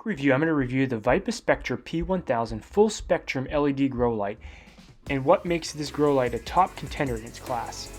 review, I'm going to review the VIPARSPECTRA P1000 full spectrum LED grow light and what makes this grow light a top contender in its class.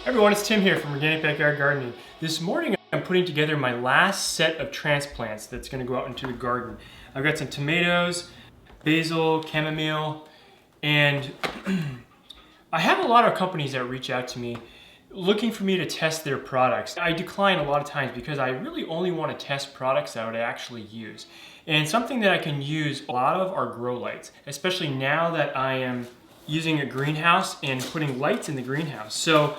Everyone, it's Tim here from Organic Backyard Gardening. This morning I'm putting together my last set of transplants that's going to go out into the garden. I've got some tomatoes, basil, chamomile, and I have a lot of companies that reach out to me looking for me to test their products. I decline a lot of times because I really only want to test products that I would actually use. And something that I can use a lot of are grow lights, especially now that I am using a greenhouse and putting lights in the greenhouse. So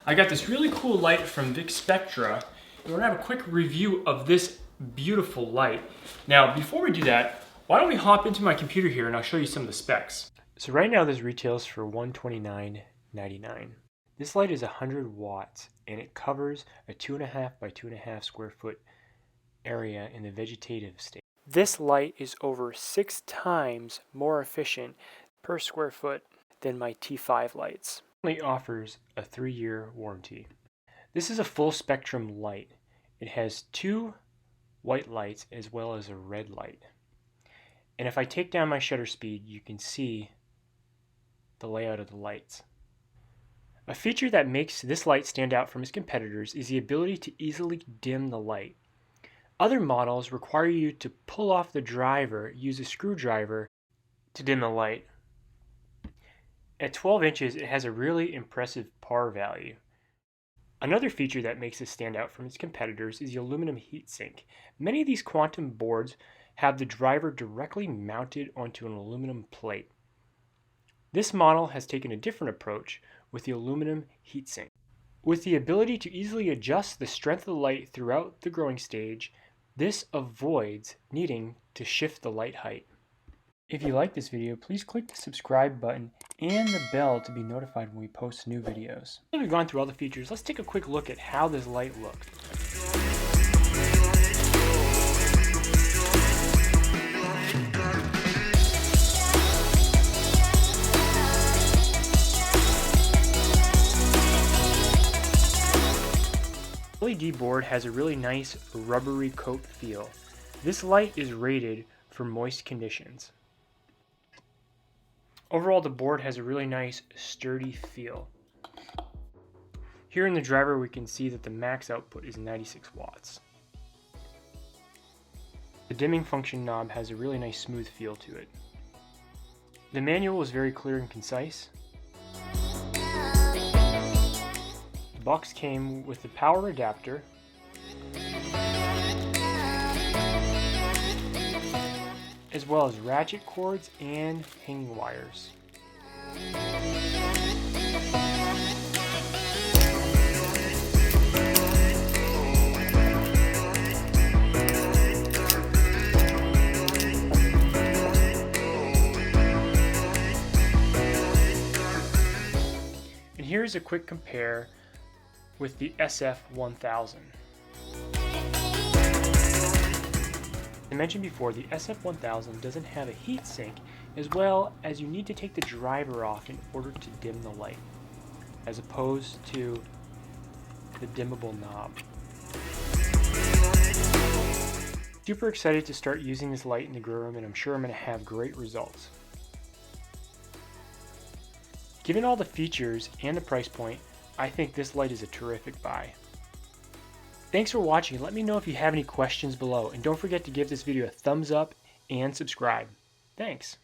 I got this really cool light from VIPARSPECTRA. We're gonna have a quick review of this beautiful light. Now, before we do that, why don't we hop into my computer here and I'll show you some of the specs. So right now this retails for $129.99. This light is 100 watts and it covers a 2.5 by 2.5 square foot area in the vegetative state. This light is over 6 times more efficient per square foot than my T5 lights. It offers a 3-year warranty. This is a full spectrum light. It has 2 white lights as well as a red light. And if I take down my shutter speed, you can see the layout of the lights. A feature that makes this light stand out from its competitors is the ability to easily dim the light. Other models require you to pull off the driver, use a screwdriver to dim the light. At 12 inches, it has a really impressive PAR value. Another feature that makes it stand out from its competitors is the aluminum heatsink. Many of these quantum boards have the driver directly mounted onto an aluminum plate. This model has taken a different approach with the aluminum heatsink. With the ability to easily adjust the strength of the light throughout the growing stage, this avoids needing to shift the light height. If you like this video, please click the subscribe button and the bell to be notified when we post new videos. Now we've gone through all the features, let's take a quick look at how this light looks. The LED board has a really nice rubbery coat feel. This light is rated for moist conditions. Overall, the board has a really nice, sturdy feel. Here in the driver, we can see that the max output is 96 watts. The dimming function knob has a really nice, smooth feel to it. The manual is very clear and concise. The box came with the power adapter, as well as ratchet cords and hanging wires. And here's a quick compare with the SF1000. I mentioned before, the SF1000 doesn't have a heat sink, as well as you need to take the driver off in order to dim the light, as opposed to the dimmable knob. Super excited to start using this light in the grow room, and I'm sure I'm going to have great results. Given all the features and the price point, I think this light is a terrific buy. Thanks for watching. Let me know if you have any questions below, and don't forget to give this video a thumbs up and subscribe. Thanks.